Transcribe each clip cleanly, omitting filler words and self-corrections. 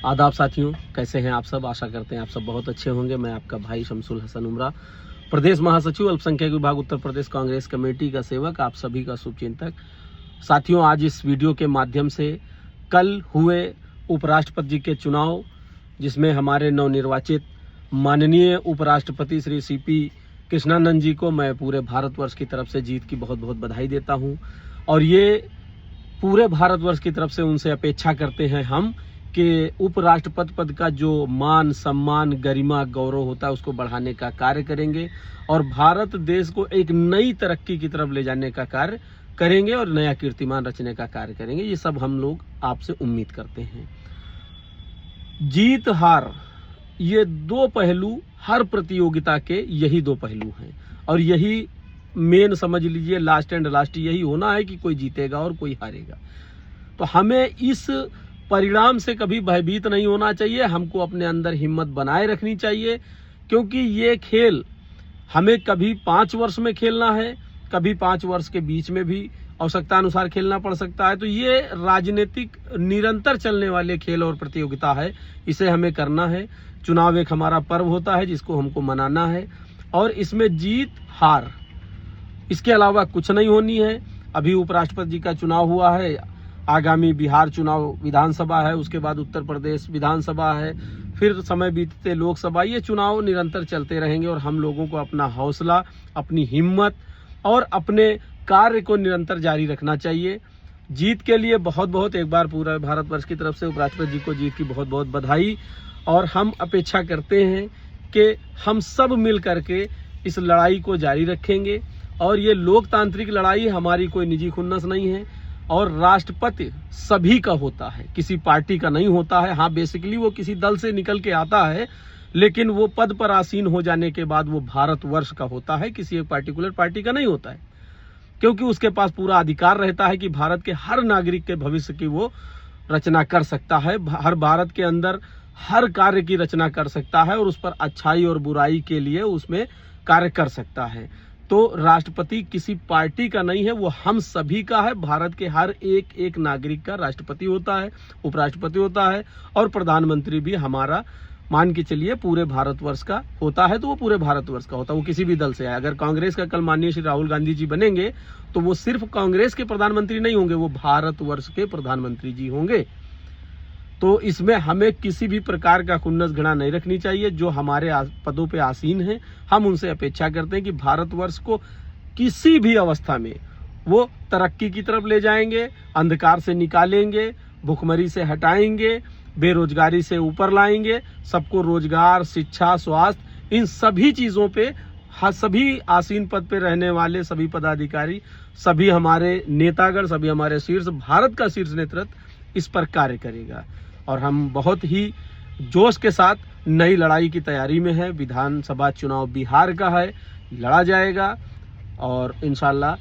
आदाब साथियों, कैसे हैं आप सब। आशा करते हैं आप सब बहुत अच्छे होंगे। मैं आपका भाई शमसुल हसन उमरा, प्रदेश महासचिव अल्पसंख्यक विभाग उत्तर प्रदेश कांग्रेस कमेटी का सेवक, आप सभी का शुभचिंतक। साथियों, आज इस वीडियो के माध्यम से कल हुए उपराष्ट्रपति जी के चुनाव, जिसमें हमारे नवनिर्वाचित माननीय उपराष्ट्रपति श्री सीपी कृष्णानंद जी को मैं पूरे भारतवर्ष की तरफ से जीत की बहुत बहुत बधाई देता हूं। और ये पूरे भारतवर्ष की तरफ से उनसे अपेक्षा करते हैं हम कि उपराष्ट्रपति पद का जो मान सम्मान गरिमा गौरव होता है उसको बढ़ाने का कार्य करेंगे और भारत देश को एक नई तरक्की की तरफ ले जाने का कार्य करेंगे और नया कीर्तिमान रचने का कार्य करेंगे। ये सब हम लोग आपसे उम्मीद करते हैं। जीत हार, ये दो पहलू हर प्रतियोगिता के, यही दो पहलू हैं और यही मेन समझ लीजिए, लास्ट एंड लास्ट यही होना है कि कोई जीतेगा और कोई हारेगा। तो हमें इस परिणाम से कभी भयभीत नहीं होना चाहिए। हमको अपने अंदर हिम्मत बनाए रखनी चाहिए, क्योंकि ये खेल हमें कभी 5 वर्ष में खेलना है, कभी 5 वर्ष के बीच में भी आवश्यकता अनुसार खेलना पड़ सकता है। तो ये राजनीतिक निरंतर चलने वाले खेल और प्रतियोगिता है, इसे हमें करना है। चुनाव एक हमारा पर्व होता है जिसको हमको मनाना है और इसमें जीत हार इसके अलावा कुछ नहीं होनी है। अभी उपराष्ट्रपति जी का चुनाव हुआ है, आगामी बिहार चुनाव विधानसभा है, उसके बाद उत्तर प्रदेश विधानसभा है, फिर समय बीतते लोकसभा। ये चुनाव निरंतर चलते रहेंगे और हम लोगों को अपना हौसला, अपनी हिम्मत और अपने कार्य को निरंतर जारी रखना चाहिए। जीत के लिए बहुत बहुत एक बार पूरा भारतवर्ष की तरफ से उपराष्ट्रपति जी को जीत की बहुत बहुत बधाई। और हम अपेक्षा करते हैं कि हम सब मिल करके इस लड़ाई को जारी रखेंगे और ये लोकतांत्रिक लड़ाई हमारी कोई निजी खुन्नस नहीं है और राष्ट्रपति सभी का होता है, किसी पार्टी का नहीं होता है। हाँ, बेसिकली वो किसी दल से निकल के आता है, लेकिन वो पद पर आसीन हो जाने के बाद वो भारतवर्ष का होता है, किसी एक पार्टिकुलर पार्टी का नहीं होता है, क्योंकि उसके पास पूरा अधिकार रहता है कि भारत के हर नागरिक के भविष्य की वो रचना कर सकता है, हर भारत के अंदर हर कार्य की रचना कर सकता है और उस पर अच्छाई और बुराई के लिए उसमें कार्य कर सकता है। तो राष्ट्रपति किसी पार्टी का नहीं है, वो हम सभी का है। भारत के हर एक एक नागरिक का राष्ट्रपति होता है, उपराष्ट्रपति होता है और प्रधानमंत्री भी हमारा मान के चलिए पूरे भारतवर्ष का होता है। तो वो पूरे भारतवर्ष का होता है, वो किसी भी दल से आए। अगर कांग्रेस का कल माननीय श्री राहुल गांधी जी बनेंगे तो वो सिर्फ कांग्रेस के प्रधानमंत्री नहीं होंगे, वो भारतवर्ष के प्रधानमंत्री जी होंगे। तो इसमें हमें किसी भी प्रकार का खुन्नस घृणा नहीं रखनी चाहिए। जो हमारे पदों पे आसीन हैं, हम उनसे अपेक्षा करते हैं कि भारतवर्ष को किसी भी अवस्था में वो तरक्की की तरफ ले जाएंगे, अंधकार से निकालेंगे, भुखमरी से हटाएंगे, बेरोजगारी से ऊपर लाएंगे, सबको रोजगार, शिक्षा, स्वास्थ्य, इन सभी चीजों पे सभी आसीन पद पे रहने वाले सभी पदाधिकारी, सभी हमारे नेतागण, सभी हमारे शीर्ष भारत का शीर्ष नेतृत्व इस पर कार्य करेगा। और हम बहुत ही जोश के साथ नई लड़ाई की तैयारी में है। विधानसभा चुनाव बिहार का है, लड़ा जाएगा और इंशाल्लाह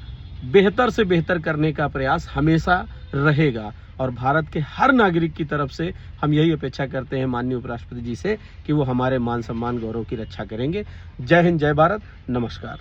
बेहतर से बेहतर करने का प्रयास हमेशा रहेगा। और भारत के हर नागरिक की तरफ से हम यही अपेक्षा करते हैं माननीय उपराष्ट्रपति जी से कि वो हमारे मान सम्मान गौरव की रक्षा करेंगे। जय हिंद, जय भारत, नमस्कार।